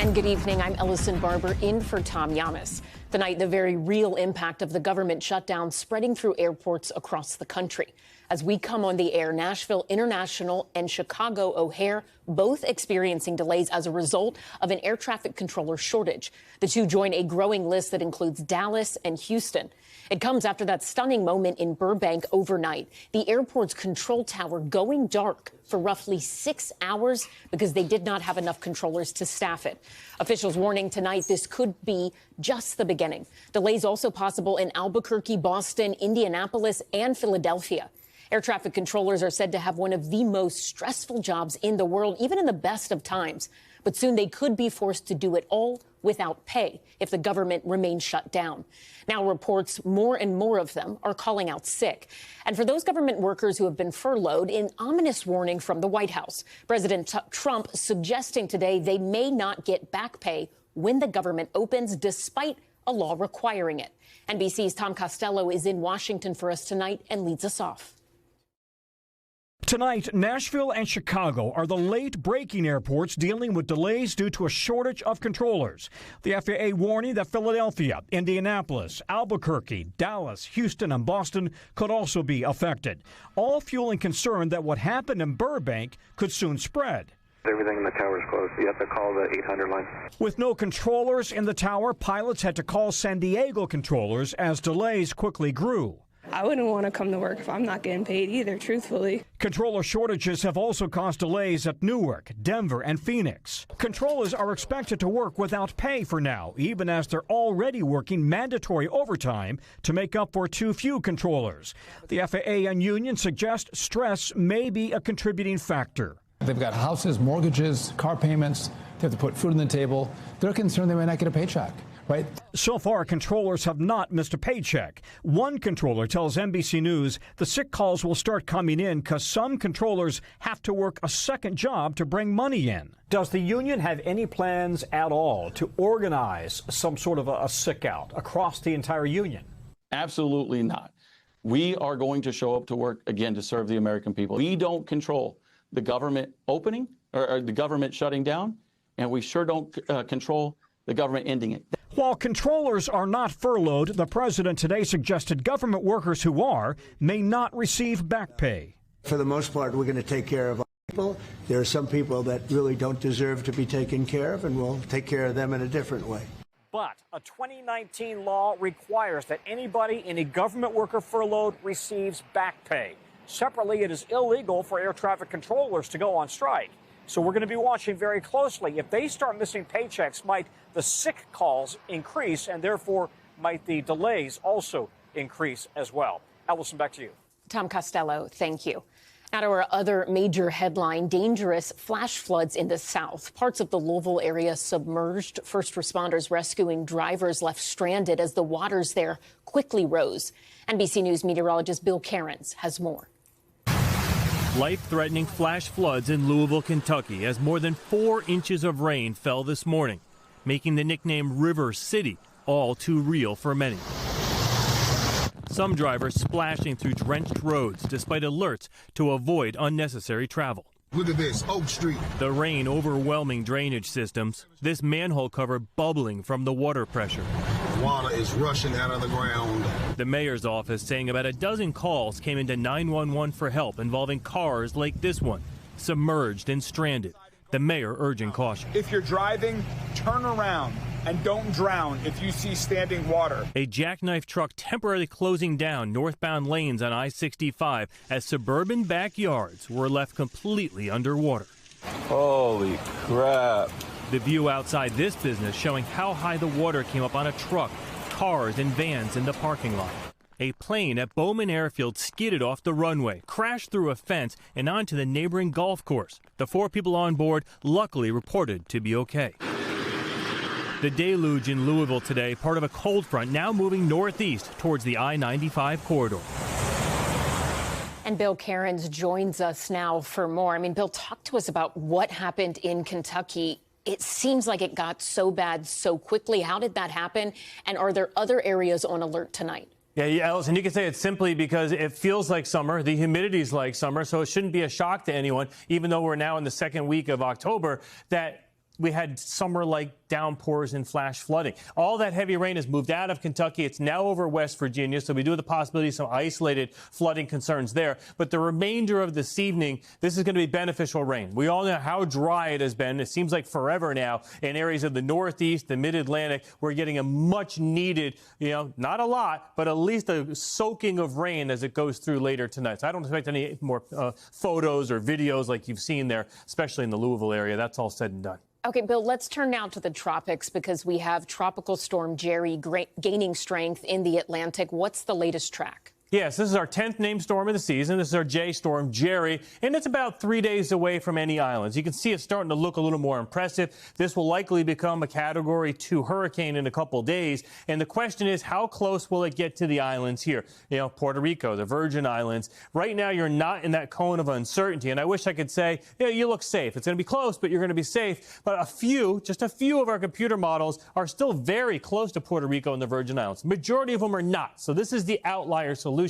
And good evening. I'm Ellison Barber in for Tom Llamas. Tonight, the very real impact of the government shutdown spreading through airports across the country. As we come on the air, Nashville International and Chicago O'Hare both experiencing delays as a result of an air traffic controller shortage. The two join a growing list that includes Dallas and Houston. It comes after that stunning moment in Burbank overnight, the airport's control tower going dark for roughly 6 hours because they did not have enough controllers to staff it. Officials warning tonight this could be just the beginning. Delays also possible in Albuquerque, Boston, Indianapolis, and Philadelphia. Air traffic controllers are said to have one of the most stressful jobs in the world, even in the best of times. But soon they could be forced to do it all without pay if the government remains shut down. Now reports more and more of them are calling out sick. And for those government workers who have been furloughed, an ominous warning from the White House. President Trump suggesting today they may not get back pay when the government opens, despite a law requiring it. NBC's Tom Costello is in Washington for us tonight and leads us off. Tonight, Nashville and Chicago are the late-breaking airports dealing with delays due to a shortage of controllers. The FAA warning that Philadelphia, Indianapolis, Albuquerque, Dallas, Houston, and Boston could also be affected, all fueling concern that what happened in Burbank could soon spread. Everything in the tower is closed. You have to call the 800 line. With no controllers in the tower, pilots had to call San Diego controllers as delays quickly grew. I wouldn't want to come to work if I'm not getting paid either, truthfully. Controller shortages have also caused delays at Newark, Denver, and Phoenix. Controllers are expected to work without pay for now, even as they're already working mandatory overtime to make up for too few controllers. The FAA and union suggest stress may be a contributing factor. They've got houses, mortgages, car payments. They have to put food on the table. They're concerned they might not get a paycheck. Right. So far, controllers have not missed a paycheck. One controller tells NBC News the sick calls will start coming in because some controllers have to work a second job to bring money in. Does the union have any plans at all to organize some sort of a sick out across the entire union? Absolutely not. We are going to show up to work again to serve the American people. We don't control the government opening or the government shutting down, and we sure don't control the government ending it. While controllers are not furloughed, the president today suggested government workers who are may not receive back pay. For the most part, we're going to take care of our people. There are some people that really don't deserve to be taken care of, and we'll take care of them in a different way. But a 2019 law requires that anybody in a government worker furloughed receives back pay. Separately, it is illegal for air traffic controllers to go on strike. So we're going to be watching very closely. If they start missing paychecks, might the sick calls increase, and therefore might the delays also increase as well? Allison, back to you. Tom Costello, thank you. Now to our other major headline, dangerous flash floods in the south. Parts of the Louisville area submerged. First responders rescuing drivers left stranded as the waters there quickly rose. NBC News meteorologist Bill Cairns has more. Life-threatening flash floods in Louisville, Kentucky, as more than 4 inches of rain fell this morning, making the nickname River City all too real for many. Some drivers splashing through drenched roads despite alerts to avoid unnecessary travel. Look at this, Oak Street. The rain overwhelming drainage systems, this manhole cover bubbling from the water pressure. Water is rushing out of the ground. The mayor's office saying about a dozen calls came into 911 for help involving cars like this one, submerged and stranded. The mayor urging caution. If you're driving, turn around and don't drown if you see standing water. A jackknife truck temporarily closing down northbound lanes on I-65 as suburban backyards were left completely underwater. Holy crap. The view outside this business showing how high the water came up on a truck, cars and vans in the parking lot. A plane at Bowman Airfield skidded off the runway, crashed through a fence and onto the neighboring golf course. The 4 people on board luckily reported to be okay. The deluge in Louisville today, part of a cold front now moving northeast towards the I-95 corridor. And Bill Cairns joins us now for more. Bill, talk to us about what happened in Kentucky. It seems like it got so bad so quickly. How did that happen? And are there other areas on alert tonight? Yeah, Allison, you can say it's simply because it feels like summer. The humidity's like summer, so it shouldn't be a shock to anyone, even though we're now in the second week of October, that we had summer-like downpours and flash flooding. All that heavy rain has moved out of Kentucky. It's now over West Virginia, so we do have the possibility of some isolated flooding concerns there. But the remainder of this evening, this is going to be beneficial rain. We all know how dry it has been. It seems like forever now in areas of the Northeast, the Mid-Atlantic. We're getting a much-needed, not a lot, but at least a soaking of rain as it goes through later tonight. So I don't expect any more photos or videos like you've seen there, especially in the Louisville area. That's all said and done. Okay, Bill, let's turn now to the tropics because we have Tropical Storm Jerry gaining strength in the Atlantic. What's the latest track? Yes, this is our 10th named storm of the season. This is our J storm, Jerry, and it's about 3 days away from any islands. You can see it's starting to look a little more impressive. This will likely become a Category 2 hurricane in a couple days, and the question is, how close will it get to the islands here? Puerto Rico, the Virgin Islands. Right now, you're not in that cone of uncertainty, and I wish I could say, you look safe. It's going to be close, but you're going to be safe. But just a few of our computer models are still very close to Puerto Rico and the Virgin Islands. Majority of them are not, so this is the outlier solution.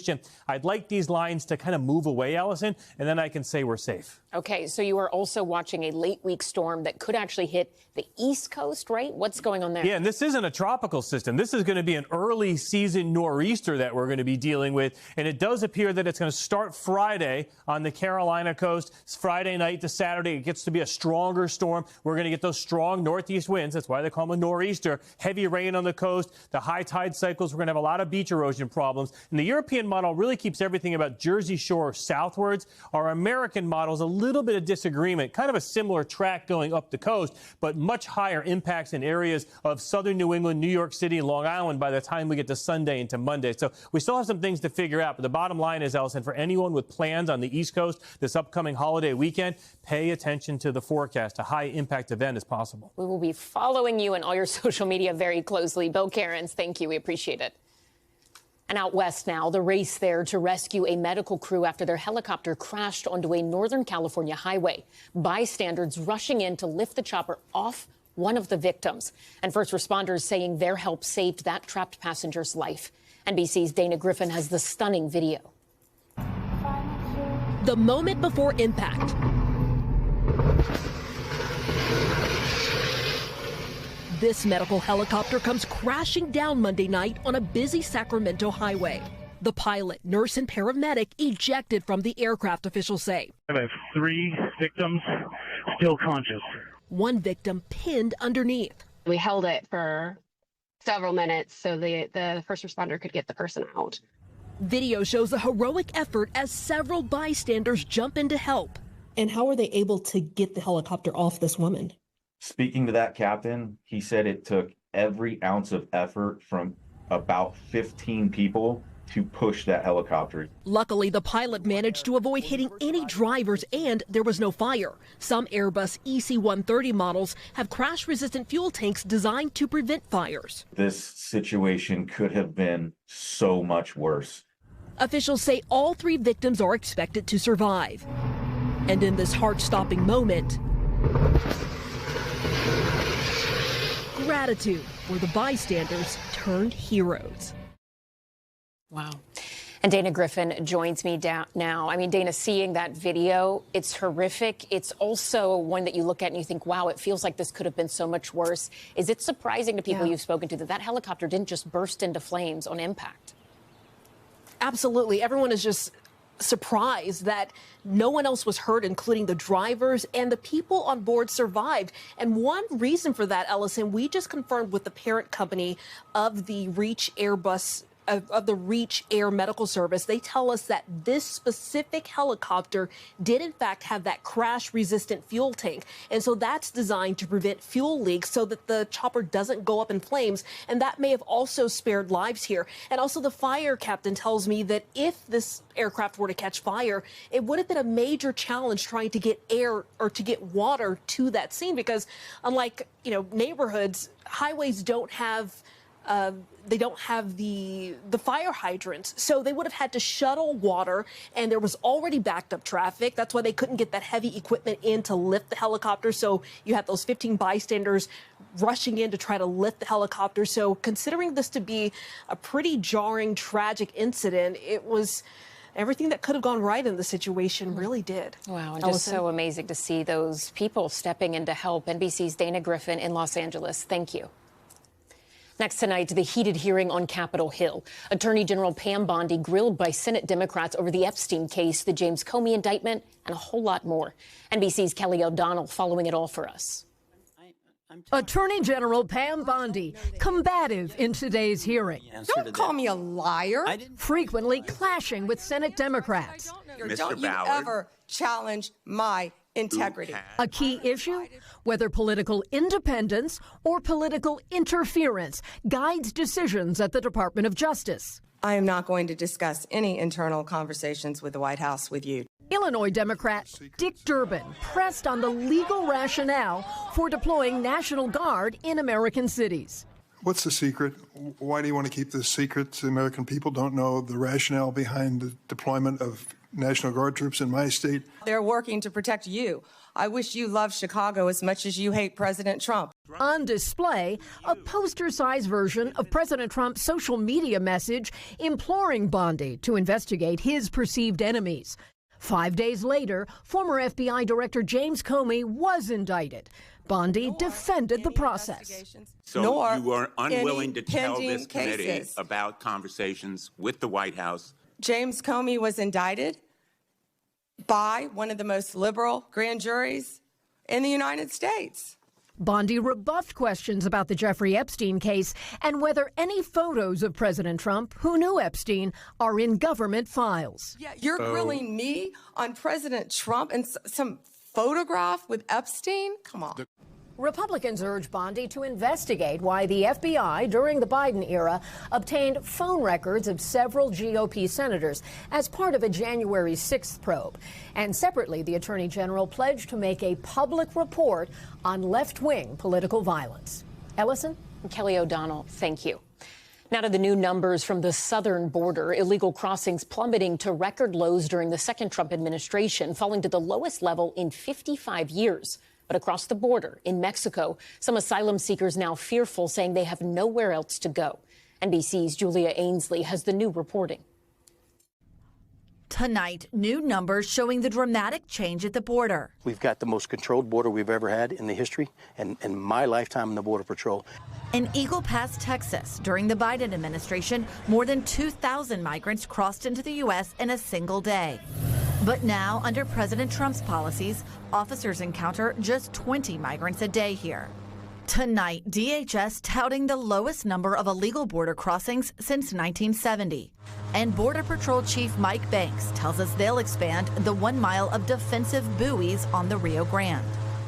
I'd like these lines to kind of move away, Allison, and then I can say we're safe. Okay, so you are also watching a late week storm that could actually hit the East Coast, right? What's going on there? Yeah, and this isn't a tropical system. This is going to be an early season nor'easter that we're going to be dealing with. And it does appear that it's going to start Friday on the Carolina coast. It's Friday night to Saturday. It gets to be a stronger storm. We're going to get those strong northeast winds. That's why they call them a nor'easter. Heavy rain on the coast. The high tide cycles. We're going to have a lot of beach erosion problems. And the European model really keeps everything about Jersey Shore southwards. Our American model is a little bit of disagreement, kind of a similar track going up the coast, but much higher impacts in areas of southern New England, New York City, and Long Island by the time we get to Sunday into Monday. So we still have some things to figure out. But the bottom line is, Allison, for anyone with plans on the East Coast this upcoming holiday weekend, pay attention to the forecast. A high impact event is possible. We will be following you and all your social media very closely. Bill Cairns, thank you. We appreciate it. And out west now, the race there to rescue a medical crew after their helicopter crashed onto a Northern California highway. Bystanders rushing in to lift the chopper off one of the victims. And first responders saying their help saved that trapped passenger's life. NBC's Dana Griffin has the stunning video. The moment before impact. This medical helicopter comes crashing down Monday night on a busy Sacramento highway. The pilot, nurse, and paramedic ejected from the aircraft, officials say. I have 3 victims still conscious. One victim pinned underneath. We held it for several minutes so the first responder could get the person out. Video shows a heroic effort as several bystanders jump in to help. And how were they able to get the helicopter off this woman? Speaking to that captain, he said it took every ounce of effort from about 15 people to push that helicopter. Luckily, the pilot managed to avoid hitting any drivers and there was no fire. Some Airbus EC-130 models have crash-resistant fuel tanks designed to prevent fires. This situation could have been so much worse. Officials say all 3 victims are expected to survive. And in this heart-stopping moment, gratitude for the bystanders turned heroes. Wow. And Dana Griffin joins me now. I mean, Dana, seeing that video, it's horrific. It's also one that you look at and you think, wow, it feels like this could have been so much worse. Is it surprising to people you've spoken to that helicopter didn't just burst into flames on impact? Absolutely. Everyone is just surprised that no one else was hurt, including the drivers, and the people on board survived. And one reason for that, Ellison, we just confirmed with the parent company of the Reach Airbus of the Reach Air Medical Service. They tell us that this specific helicopter did in fact have that crash-resistant fuel tank. And so that's designed to prevent fuel leaks so that the chopper doesn't go up in flames. And that may have also spared lives here. And also the fire captain tells me that if this aircraft were to catch fire, it would have been a major challenge trying to get air or to get water to that scene, because unlike, neighborhoods, highways don't have the fire hydrants. So they would have had to shuttle water, and there was already backed up traffic. That's why they couldn't get that heavy equipment in to lift the helicopter. So you have those 15 bystanders rushing in to try to lift the helicopter. So considering this to be a pretty jarring, tragic incident, it was everything that could have gone right in the situation really did. Wow, and just so amazing to see those people stepping in to help. NBC's Dana Griffin in Los Angeles. Thank you. Next tonight, the heated hearing on Capitol Hill. Attorney General Pam Bondi grilled by Senate Democrats over the Epstein case, the James Comey indictment, and a whole lot more. NBC's Kelly O'Donnell following it all for us. Attorney General Pam Bondi, combative in today's hearing. Don't call me a liar. Frequently clashing with Senate Democrats. Don't you ever challenge my integrity. A key issue? Whether political independence or political interference guides decisions at the Department of Justice. I am not going to discuss any internal conversations with the White House with you. Illinois Democrat Dick Durbin pressed on the legal rationale for deploying National Guard in American cities. What's the secret? Why do you want to keep this secret? The American people don't know the rationale behind the deployment of National Guard troops in my state. They're working to protect you. I wish you loved Chicago as much as you hate President Trump. On display, a poster-sized version of President Trump's social media message imploring Bondi to investigate his perceived enemies. 5 days later, former FBI Director James Comey was indicted. Bondi defended the process. So you are unwilling to tell this committee about conversations with the White House. James Comey was indicted by one of the most liberal grand juries in the United States. Bondi rebuffed questions about the Jeffrey Epstein case and whether any photos of President Trump, who knew Epstein, are in government files. Yeah, you're grilling me on President Trump and some photograph with Epstein? Come on. Republicans urge Bondi to investigate why the FBI, during the Biden era, obtained phone records of several GOP senators as part of a January 6th probe. And separately, the Attorney General pledged to make a public report on left-wing political violence. Ellison? Kelly O'Donnell, thank you. Now to the new numbers from the southern border. Illegal crossings plummeting to record lows during the second Trump administration, falling to the lowest level in 55 years. But across the border in Mexico, some asylum seekers now fearful, saying they have nowhere else to go. NBC's Julia Ainsley has the new reporting. Tonight, new numbers showing the dramatic change at the border. We've got the most controlled border we've ever had in the history, and in my lifetime in the Border Patrol. In Eagle Pass, Texas, during the Biden administration, more than 2,000 migrants crossed into the U.S. in a single day. But now, under President Trump's policies, officers encounter just 20 migrants a day here. Tonight, DHS touting the lowest number of illegal border crossings since 1970. And Border Patrol Chief Mike Banks tells us they'll expand the 1 mile of defensive buoys on the Rio Grande.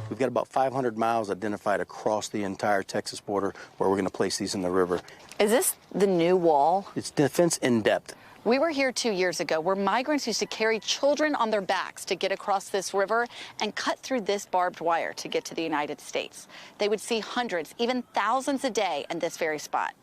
We've got about 500 miles identified across the entire Texas border where we're going to place these in the river. Is this the new wall? It's defense in depth. We were here 2 years ago where migrants used to carry children on their backs to get across this river and cut through this barbed wire to get to the United States. They would see hundreds, even thousands a day in this very spot.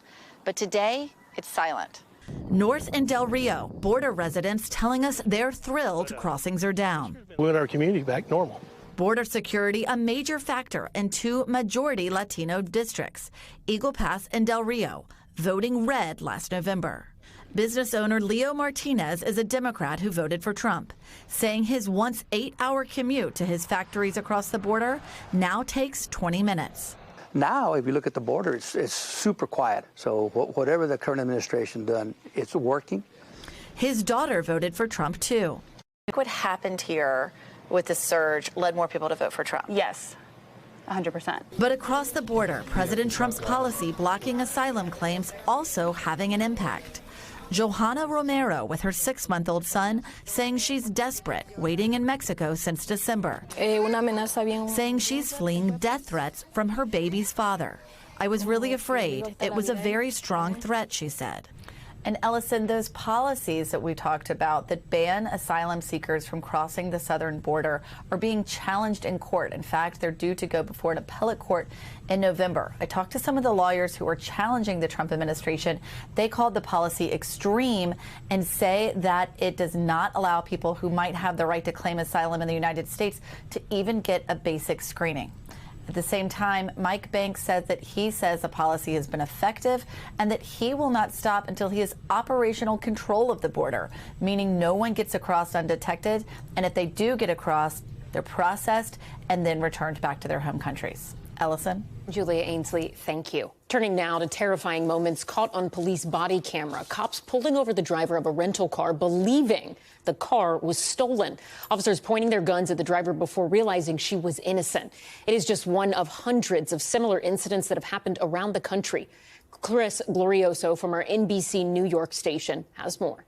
But today, it's silent. North in Del Rio, border residents telling us they're thrilled crossings are down. We want our community back normal. Border security a major factor in 2 majority Latino districts, Eagle Pass and Del Rio, voting red last November. Business owner Leo Martinez is a Democrat who voted for Trump, saying his once 8-hour commute to his factories across the border now takes 20 minutes. Now, if you look at the border, it's super quiet. So whatever the current administration done, it's working. His daughter voted for Trump, too. What happened here with the surge led more people to vote for Trump? Yes. 100%. But across the border, President Trump's policy blocking asylum claims also having an impact. Johanna Romero, with her 6-month-old son, saying she's desperate, waiting in Mexico since December. Saying she's fleeing death threats from her baby's father. I was really afraid. It was a very strong threat, she said. And Ellison, those policies that we talked about that ban asylum seekers from crossing the southern border are being challenged in court. In fact, they're due to go before an appellate court in November. I talked to some of the lawyers who are challenging the Trump administration. They called the policy extreme and say that it does not allow people who might have the right to claim asylum in the United States to even get a basic screening. At the same time, Mike Banks said that he says the policy has been effective and that he will not stop until he has operational control of the border, meaning no one gets across undetected, and if they do get across, they're processed and then returned back to their home countries. Ellison? Julia Ainsley, thank you. Turning now to terrifying moments caught on police body camera. Cops pulling over the driver of a rental car, believing the car was stolen. Officers pointing their guns at the driver before realizing she was innocent. It is just one of hundreds of similar incidents that have happened around the country. Chris Glorioso from our NBC New York station has more.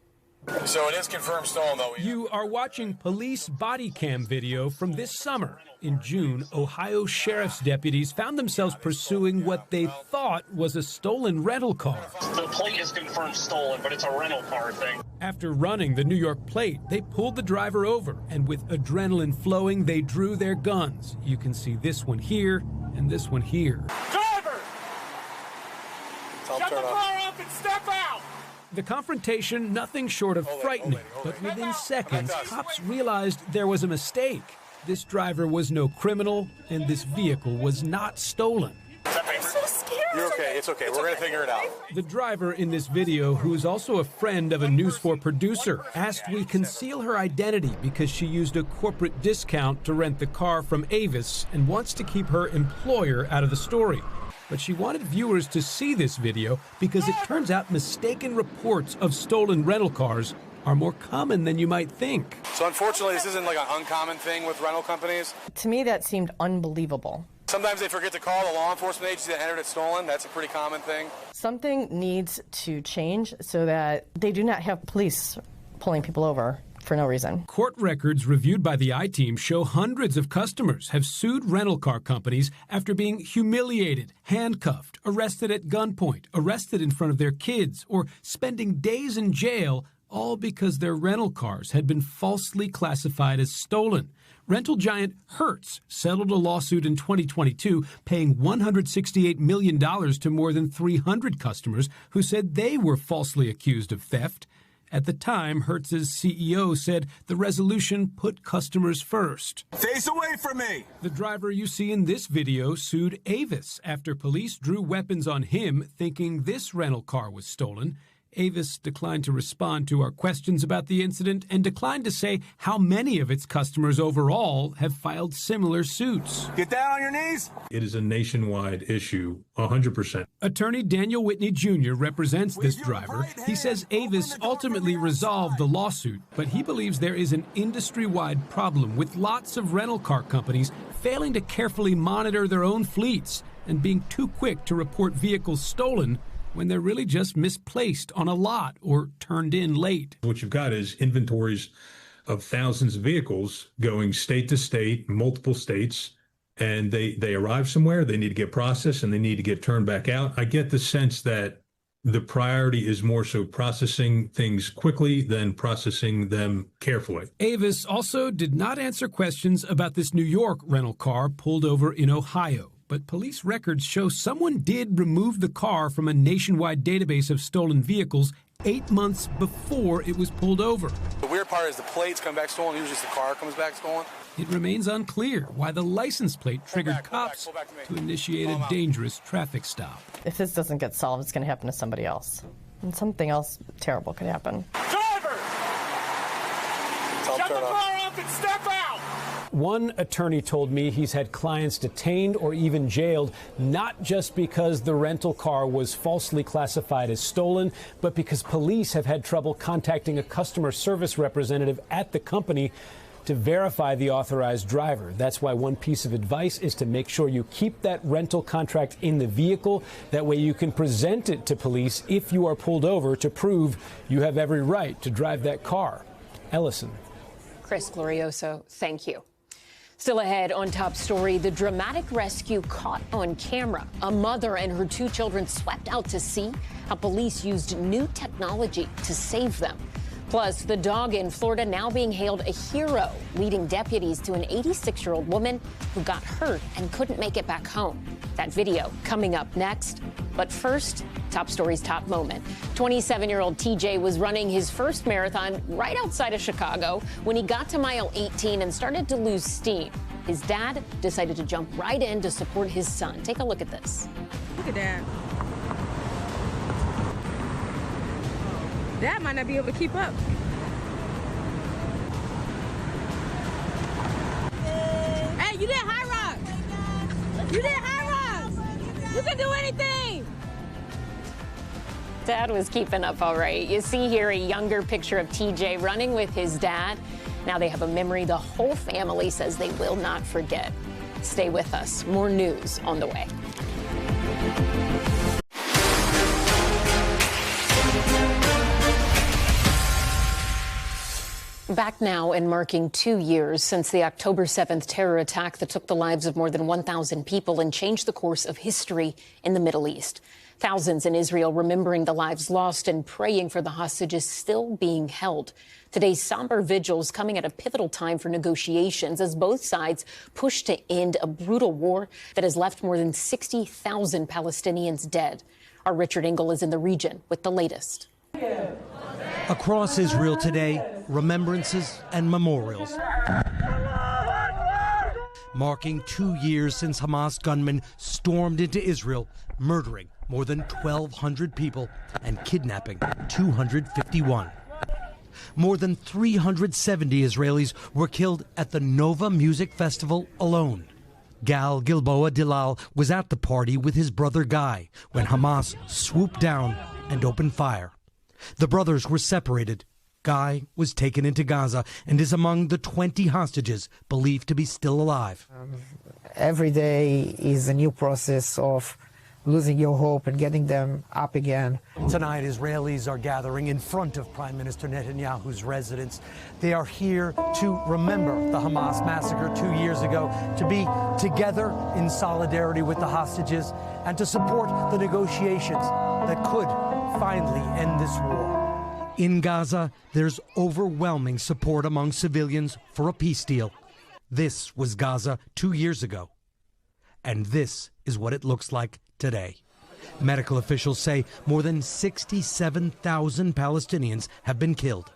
So it is confirmed stolen, though. You are watching police body cam video from this summer. In June, Ohio sheriff's deputies found themselves pursuing what they thought was a stolen rental car. The plate is confirmed stolen, but it's a rental car thing. After running the New York plate, they pulled the driver over, and with adrenaline flowing, they drew their guns. You can see this one here and this one here. Driver! Shut the car up and step out! The confrontation, nothing short of frightening, but within seconds, cops realized there was a mistake. This driver was no criminal, and this vehicle was not stolen. I'm so scared. You're okay. It's okay. We're going to figure it out. The driver in this video, who is also a friend of a News 4 producer, asked we conceal her identity because she used a corporate discount to rent the car from Avis and wants to keep her employer out of the story. But she wanted viewers to see this video because it turns out mistaken reports of stolen rental cars are more common than you might think. So unfortunately, this isn't like an uncommon thing with rental companies. To me, that seemed unbelievable. Sometimes they forget to call the law enforcement agency that entered it stolen. That's a pretty common thing. Something needs to change so that they do not have police pulling people over for no reason. Court records reviewed by the I-Team show hundreds of customers have sued rental car companies after being humiliated, handcuffed, arrested at gunpoint, arrested in front of their kids, or spending days in jail, all because their rental cars had been falsely classified as stolen. Rental giant Hertz settled a lawsuit in 2022, paying $168 million to more than 300 customers who said they were falsely accused of theft. At the time, Hertz's CEO said the resolution put customers first. Face away from me! The driver you see in this video sued Avis after police drew weapons on him, thinking this rental car was stolen. Avis declined to respond to our questions about the incident and declined to say how many of its customers overall have filed similar suits. Get down on your knees! It is a nationwide issue, 100%. Attorney Daniel Whitney Jr. represents this driver. He says Avis ultimately resolved the lawsuit, but he believes there is an industry-wide problem with lots of rental car companies failing to carefully monitor their own fleets and being too quick to report vehicles stolen when they're really just misplaced on a lot or turned in late. What you've got is inventories of thousands of vehicles going state to state, multiple states, and they arrive somewhere, they need to get processed, and they need to get turned back out. I get the sense that the priority is more so processing things quickly than processing them carefully. Avis also did not answer questions about this New York rental car pulled over in Ohio. But police records show someone did remove the car from a nationwide database of stolen vehicles 8 months before it was pulled over. The weird part is the plates come back stolen. Usually the car comes back stolen. It remains unclear why the license plate triggered cops to initiate a dangerous traffic stop. If this doesn't get solved, it's going to happen to somebody else. And something else terrible could happen. Driver! Shut the car up and step out! One attorney told me he's had clients detained or even jailed, not just because the rental car was falsely classified as stolen, but because police have had trouble contacting a customer service representative at the company to verify the authorized driver. That's why one piece of advice is to make sure you keep that rental contract in the vehicle. That way you can present it to police if you are pulled over to prove you have every right to drive that car. Ellison. Chris Glorioso, thank you. Still ahead on Top Story, the dramatic rescue caught on camera. A mother and her 2 children swept out to sea. How police used new technology to save them. Plus, the dog in Florida now being hailed a hero, leading deputies to an 86-year-old woman who got hurt and couldn't make it back home. That video coming up next. But first, Top Story's top moment. 27-year-old TJ was running his first marathon right outside of Chicago when he got to mile 18 and started to lose steam. His dad decided to jump right in to support his son. Take a look at this. Look at that. Dad might not be able to keep up. Hey, you did high rock. You did high rock. You can do anything. Dad was keeping up all right. You see here a younger picture of TJ running with his dad. Now they have a memory the whole family says they will not forget. Stay with us. More news on the way. Back now and marking 2 years since the October 7th terror attack that took the lives of more than 1,000 people and changed the course of history in the Middle East. Thousands in Israel remembering the lives lost and praying for the hostages still being held. Today's somber vigils coming at a pivotal time for negotiations as both sides push to end a brutal war that has left more than 60,000 Palestinians dead. Our Richard Engel is in the region with the latest. Across Israel today, remembrances and memorials. Marking 2 years since Hamas gunmen stormed into Israel, murdering more than 1,200 people and kidnapping 251. More than 370 Israelis were killed at the Nova Music Festival alone. Gal Gilboa Dilal was at the party with his brother Guy when Hamas swooped down and opened fire. The brothers were separated. Guy was taken into Gaza and is among the 20 hostages believed to be still alive. Every day is a new process of losing your hope and getting them up again. Tonight, Israelis are gathering in front of Prime Minister Netanyahu's residence. They are here to remember the Hamas massacre 2 years ago, to be together in solidarity with the hostages, and to support the negotiations that could finally end this war. In Gaza, there's overwhelming support among civilians for a peace deal. This was Gaza 2 years ago. And this is what it looks like today. Medical officials say more than 67,000 Palestinians have been killed.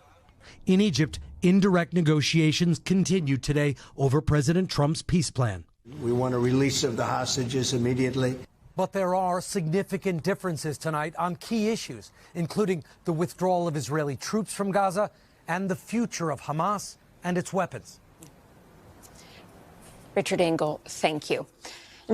In Egypt, indirect negotiations continued today over President Trump's peace plan. We want a release of the hostages immediately. But there are significant differences tonight on key issues, including the withdrawal of Israeli troops from Gaza and the future of Hamas and its weapons. Richard Engel, thank you.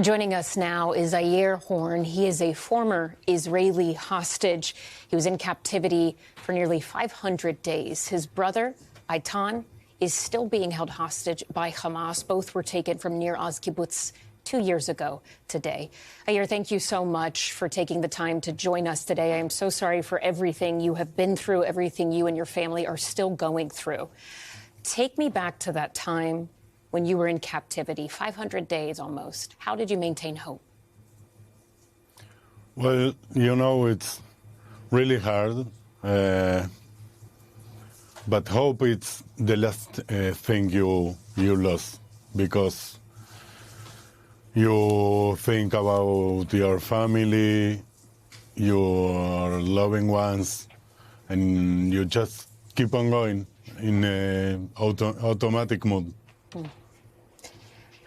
Joining us now is Yair Horn. He is a former Israeli hostage. He was in captivity for nearly 500 days. His brother, Eitan, is still being held hostage by Hamas. Both were taken from near Oz Kibbutz 2 years ago today. Yair, thank you so much for taking the time to join us today. I am so sorry for everything you have been through, everything you and your family are still going through. Take me back to that time when you were in captivity, 500 days almost. How did you maintain hope? Well, you know, it's really hard, but hope it's the last thing you lost, because you think about your family, your loving ones, and you just keep on going in automatic mode.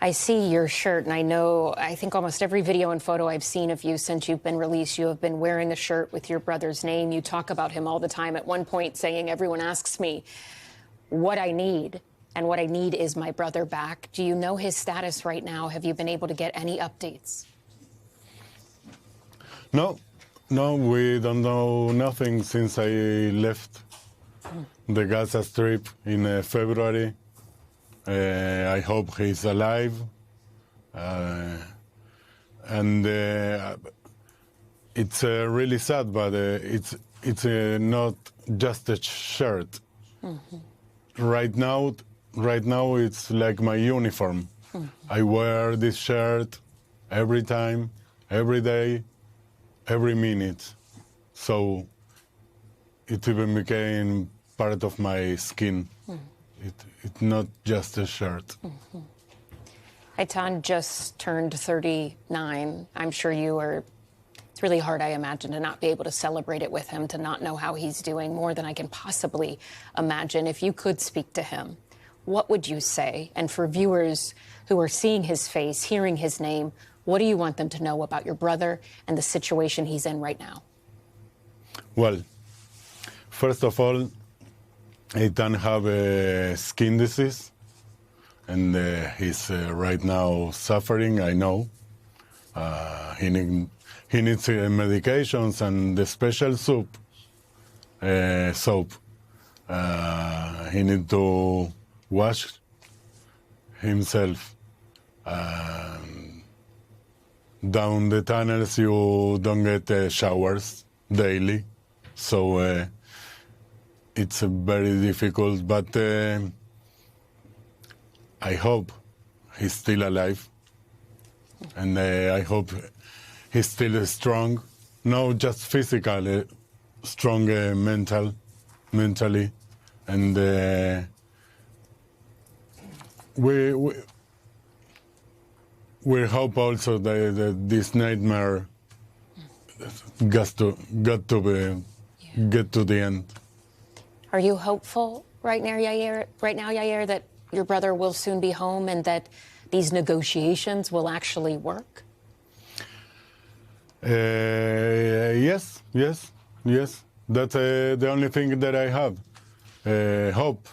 I see your shirt, and I think almost every video and photo I've seen of you since you've been released, you have been wearing a shirt with your brother's name. You talk about him all the time, at one point saying, everyone asks me what I need, and what I need is my brother back. Do you know his status right now? Have you been able to get any updates? No, we don't know nothing since I left the Gaza Strip in February. I hope he's alive, and it's really sad, but it's not just a shirt. Mm-hmm. Right now it's like my uniform. Mm-hmm. I wear this shirt every time, every day, every minute. So it even became part of my skin. Mm-hmm. It's not just a shirt. Mm-hmm. Eitan just turned 39. I'm sure it's really hard, I imagine, to not be able to celebrate it with him, to not know how he's doing, more than I can possibly imagine. If you could speak to him, what would you say? And for viewers who are seeing his face, hearing his name, what do you want them to know about your brother and the situation he's in right now? Well, first of all, Ethan have a skin disease, and he's right now suffering, I know. He needs medications and the special soap. He needs to wash himself. Down the tunnels, you don't get showers daily, so it's very difficult. But I hope he's still alive, and I hope he's still strong, not just physically, strong mentally, and we hope also that this nightmare get to the end. Are you hopeful right now, Yair, that your brother will soon be home and that these negotiations will actually work? Yes. That's the only thing that I have. Hope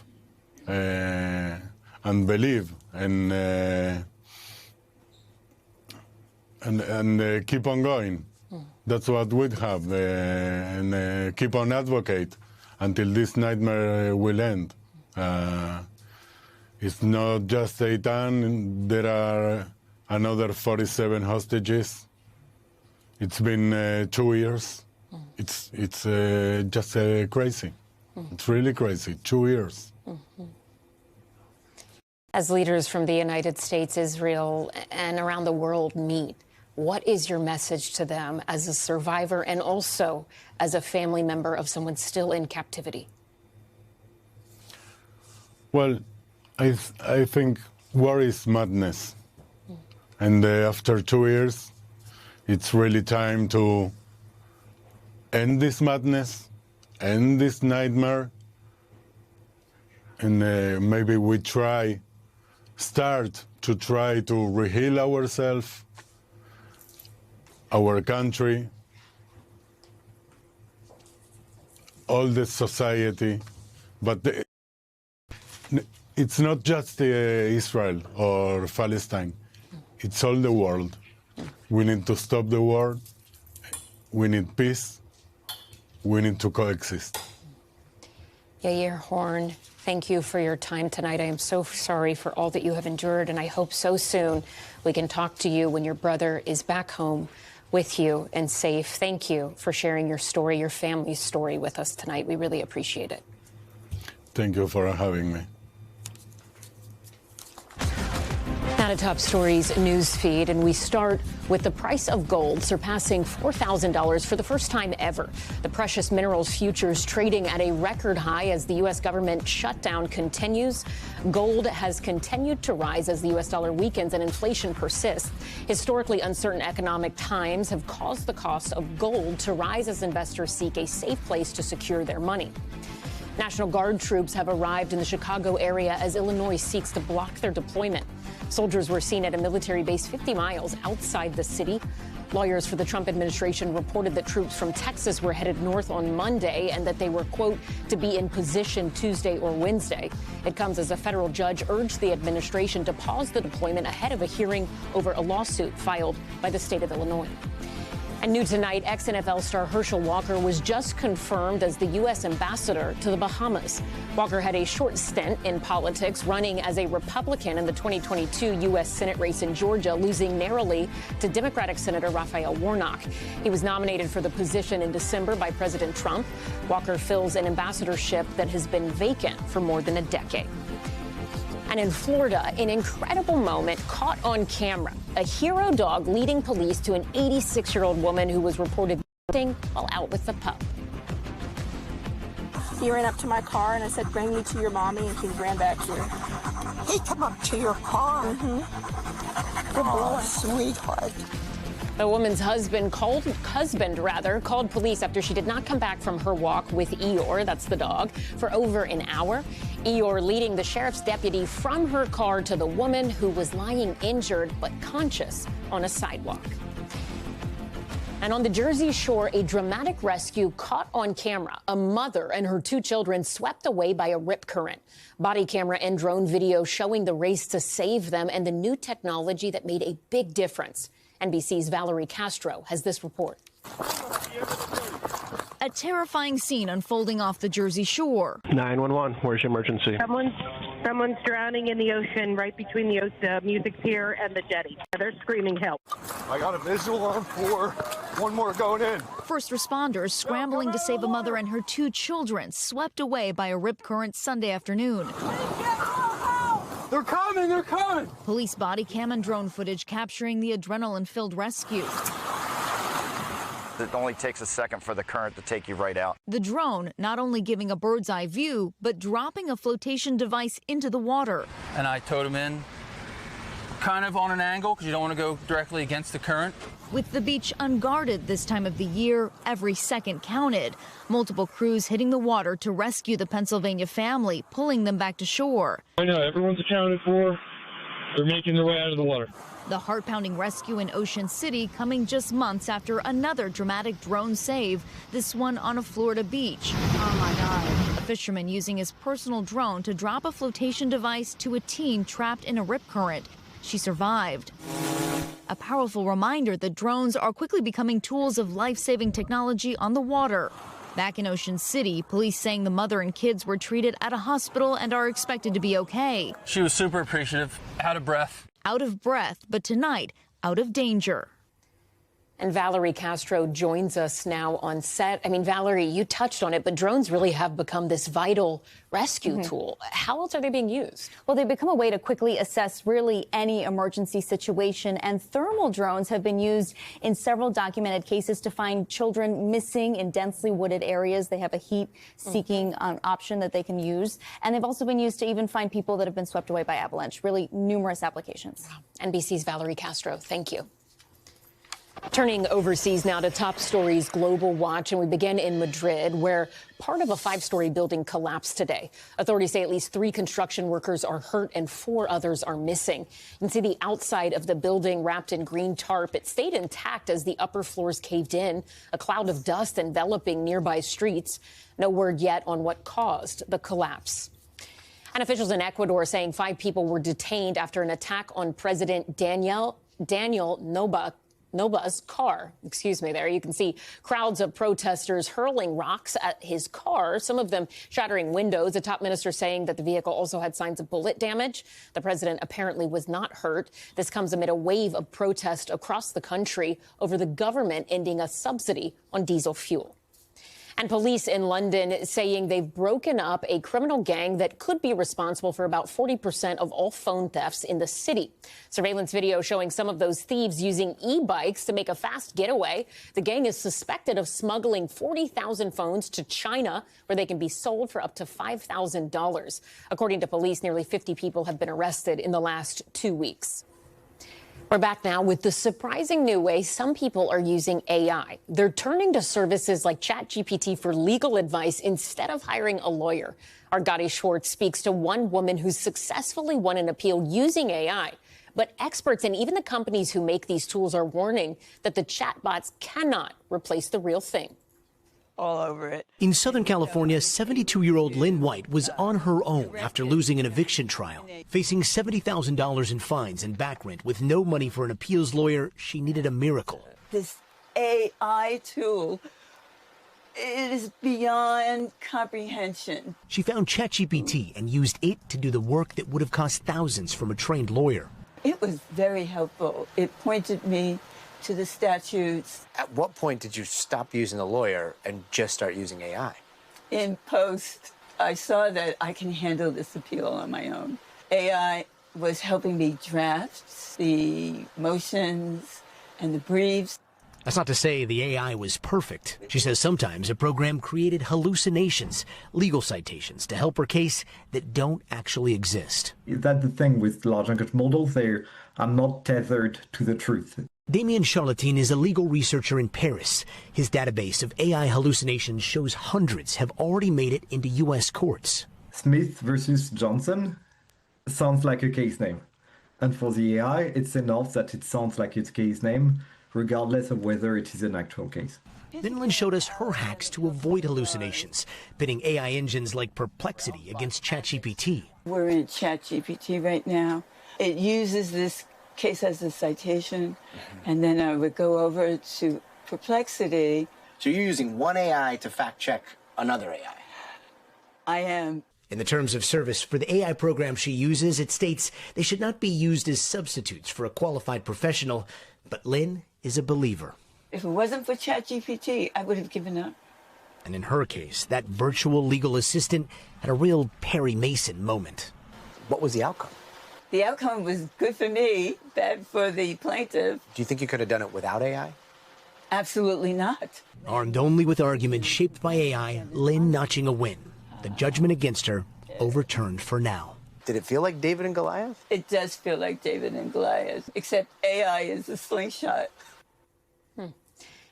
and believe and keep on going. That's what we have, and keep on advocate until this nightmare will end. It's not just Eitan. There are another 47 hostages. It's been 2 years. It's just crazy. It's really crazy. 2 years. As leaders from the United States, Israel, and around the world meet, what is your message to them as a survivor and also as a family member of someone still in captivity? Well, I think war is madness. And after 2 years, it's really time to end this madness, end this nightmare, and maybe we start to reheal ourselves, our country, all the society. But it's not just Israel or Palestine. It's all the world. We need to stop the war. We need peace. We need to coexist. Yair Horn, thank you for your time tonight. I am so sorry for all that you have endured, and I hope so soon we can talk to you when your brother is back home with you and safe. Thank you for sharing your story, your family's story with us tonight. We really appreciate it. Thank you for having me. Now to Top Stories news feed, and we start with the price of gold surpassing $4,000 for the first time ever. The precious minerals futures trading at a record high as the U.S. government shutdown continues. Gold has continued to rise as the U.S. dollar weakens and inflation persists. Historically uncertain economic times have caused the cost of gold to rise as investors seek a safe place to secure their money. National Guard troops have arrived in the Chicago area as Illinois seeks to block their deployment. Soldiers were seen at a military base 50 miles outside the city. Lawyers for the Trump administration reported that troops from Texas were headed north on Monday and that they were, quote, to be in position Tuesday or Wednesday. It comes as a federal judge urged the administration to pause the deployment ahead of a hearing over a lawsuit filed by the state of Illinois. And new tonight, ex-NFL star Herschel Walker was just confirmed as the U.S. ambassador to the Bahamas. Walker had a short stint in politics, running as a Republican in the 2022 U.S. Senate race in Georgia, losing narrowly to Democratic Senator Raphael Warnock. He was nominated for the position in December by President Trump. Walker fills an ambassadorship that has been vacant for more than a decade. And in Florida, an incredible moment caught on camera. A hero dog leading police to an 86-year-old woman who was reported missing while out with the pup. He ran up to my car and I said, bring me to your mommy, and he ran back here. He come up to your car? Mm-hmm. Oh, sweetheart. The woman's husband called police after she did not come back from her walk with Eeyore, that's the dog, for over an hour. Eeyore leading the sheriff's deputy from her car to the woman who was lying injured but conscious on a sidewalk. And on the Jersey Shore, a dramatic rescue caught on camera. A mother and her 2 children swept away by a rip current. Body camera and drone video showing the race to save them and the new technology that made a big difference. NBC's Valerie Castro has this report. A terrifying scene unfolding off the Jersey Shore. 911, where's your emergency? Someone's drowning in the ocean right between the music pier and the jetty. They're screaming help. I got a visual on 4. One more going in. First responders scrambling to save a mother and her 2 children swept away by a rip current Sunday afternoon. They're coming, they're coming. Police body cam and drone footage capturing the adrenaline-filled rescue. It only takes a second for the current to take you right out. The drone not only giving a bird's eye view, but dropping a flotation device into the water. And I towed him in kind of on an angle because you don't want to go directly against the current. With the beach unguarded this time of the year, every second counted. Multiple crews hitting the water to rescue the Pennsylvania family, pulling them back to shore. I know, everyone's accounted for. They're making their way out of the water. The heart-pounding rescue in Ocean City coming just months after another dramatic drone save, this one on a Florida beach. Oh my God. A fisherman using his personal drone to drop a flotation device to a teen trapped in a rip current. She survived. A powerful reminder that drones are quickly becoming tools of life-saving technology on the water. Back in Ocean City, police saying the mother and kids were treated at a hospital and are expected to be okay. She was super appreciative, out of breath. Out of breath, but tonight, out of danger. And Valerie Castro joins us now on set. I mean, Valerie, you touched on it, but drones really have become this vital rescue tool. How else are they being used? Well, they've become a way to quickly assess really any emergency situation, and thermal drones have been used in several documented cases to find children missing in densely wooded areas. They have a heat-seeking option that they can use, and they've also been used to even find people that have been swept away by avalanche. Really numerous applications. NBC's Valerie Castro, thank you. Turning overseas now to top stories Global Watch, and we begin in Madrid, where part of a 5-story building collapsed today. Authorities say at least 3 construction workers are hurt and 4 others are missing. You can see the outside of the building wrapped in green tarp. It stayed intact as the upper floors caved in, a cloud of dust enveloping nearby streets. No word yet on what caused the collapse. And officials in Ecuador are saying 5 people were detained after an attack on President Daniel Noboa's car. There you can see crowds of protesters hurling rocks at his car, some of them shattering windows. A top minister saying that the vehicle also had signs of bullet damage. The president apparently was not hurt. This comes amid a wave of protest across the country over the government ending a subsidy on diesel fuel. And police in London saying they've broken up a criminal gang that could be responsible for about 40% of all phone thefts in the city. Surveillance video showing some of those thieves using e-bikes to make a fast getaway. The gang is suspected of smuggling 40,000 phones to China, where they can be sold for up to $5,000. According to police, nearly 50 people have been arrested in the last 2 weeks. We're back now with the surprising new way some people are using AI. They're turning to services like ChatGPT for legal advice instead of hiring a lawyer. Our Gotti Schwartz speaks to one woman who successfully won an appeal using AI. But experts and even the companies who make these tools are warning that the chatbots cannot replace the real thing. All over it. In Southern California, 72-year-old Lynn White was on her own after losing an eviction trial. Facing $70,000 in fines and back rent with no money for an appeals lawyer, she needed a miracle. This AI tool, it is beyond comprehension. She found ChatGPT and used it to do the work that would have cost thousands from a trained lawyer. It was very helpful. It pointed me to the statutes. At what point did you stop using a lawyer and just start using AI? In post, I saw that I can handle this appeal on my own. AI was helping me draft the motions and the briefs. That's not to say the AI was perfect. She says sometimes a program created hallucinations, legal citations to help her case that don't actually exist. That's the thing with large language models, they are not tethered to the truth. Damien Charlatan is a legal researcher in Paris. His database of AI hallucinations shows hundreds have already made it into U.S. courts. Smith versus Johnson sounds like a case name. And for the AI, it's enough that it sounds like its case name, regardless of whether it is an actual case. Then Lynn showed us her hacks to avoid hallucinations, pitting AI engines like Perplexity against ChatGPT. We're in ChatGPT right now. It uses this case as a citation, and then I would go over to Perplexity. So you're using one AI to fact check another AI? I am. In the terms of service for the AI program she uses, it states they should not be used as substitutes for a qualified professional, but Lynn is a believer. If it wasn't for ChatGPT, I would have given up. And in her case, that virtual legal assistant had a real Perry Mason moment. What was the outcome? The outcome was good for me, bad for the plaintiff. Do you think you could have done it without AI? Absolutely not. Armed only with arguments shaped by AI, Lynn notching a win. The judgment against her overturned for now. Did it feel like David and Goliath? It does feel like David and Goliath, except AI is a slingshot.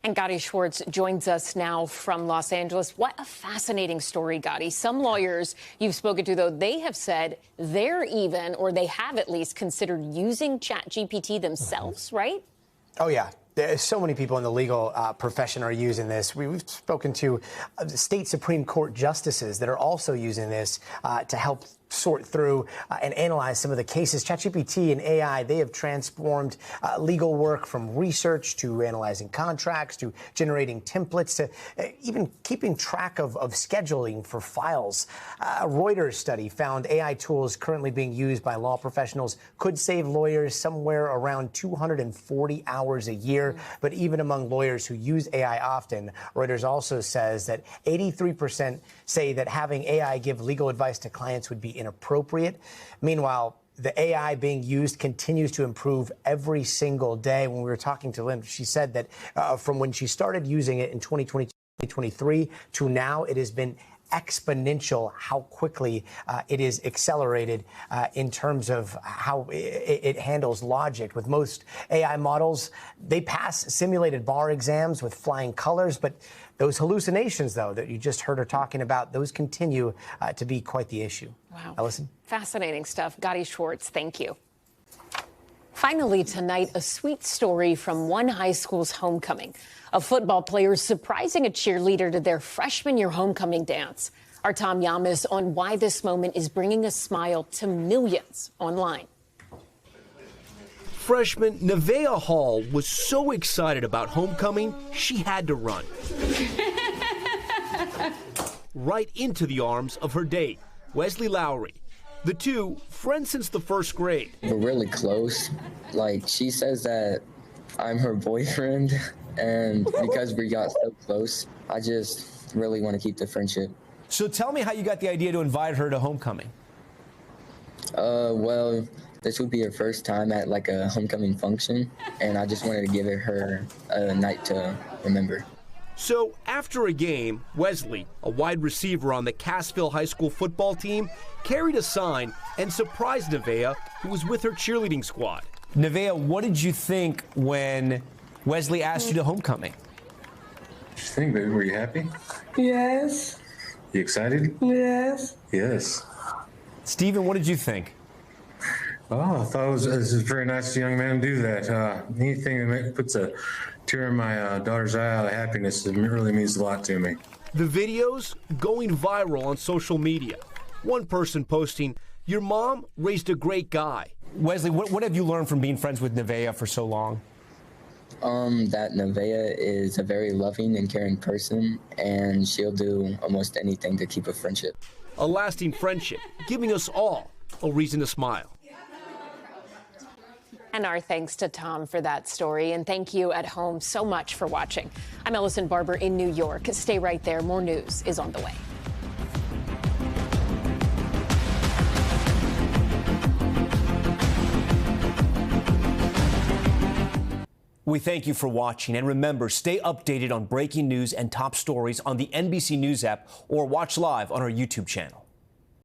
And Gotti Schwartz joins us now from Los Angeles. What a fascinating story, Gotti. Some lawyers you've spoken to, though, they have said they're even, or they have at least considered using ChatGPT themselves, right? Oh, yeah. There's so many people in the legal profession are using this. We've spoken to state Supreme Court justices that are also using this to help sort through and analyze some of the cases. ChatGPT and AI, they have transformed legal work from research to analyzing contracts to generating templates to even keeping track of scheduling for files. A Reuters study found AI tools currently being used by law professionals could save lawyers somewhere around 240 hours a year. But even among lawyers who use AI often, Reuters also says that 83% say that having AI give legal advice to clients would be inappropriate. Meanwhile, the AI being used continues to improve every single day. When we were talking to Lynn, she said that from when she started using it in 2022, 2023 to now, it has been exponential how quickly it is accelerated in terms of how it handles logic. With most AI models, they pass simulated bar exams with flying colors, but those hallucinations, though, that you just heard her talking about, those continue to be quite the issue. Wow. Ellison? Fascinating stuff. Gotti Schwartz, thank you. Finally tonight, a sweet story from one high school's homecoming. A football player surprising a cheerleader to their freshman year homecoming dance. Our Tom Llamas on why this moment is bringing a smile to millions online. Freshman Nevaeh Hall was so excited about homecoming, she had to run. Right into the arms of her date, Wesley Lowry. The two, friends since the first grade. We're really close. Like, she says that I'm her boyfriend, and because we got so close, I just really want to keep the friendship. So tell me how you got the idea to invite her to homecoming. Well, this would be her first time at like a homecoming function, and I just wanted to give her a night to remember. So after a game, Wesley, a wide receiver on the Cassville High School football team, carried a sign and surprised Nevaeh, who was with her cheerleading squad. Nevaeh, what did you think when Wesley asked you to homecoming? What you think, baby? Were you happy? Yes. You excited? Yes. Yes. Stephen, what did you think? Oh, I thought it was a very nice young man to do that. Anything that puts a tear in my daughter's eye out of happiness, it really means a lot to me. The videos going viral on social media. One person posting, "Your mom raised a great guy." Wesley, what have you learned from being friends with Nevaeh for so long? That Nevaeh is a very loving and caring person, and she'll do almost anything to keep a friendship. A lasting friendship, giving us all a reason to smile. And our thanks to Tom for that story. And thank you at home so much for watching. I'm Ellison Barber in New York. Stay right there. More news is on the way. We thank you for watching. And remember, stay updated on breaking news and top stories on the NBC News app or watch live on our YouTube channel.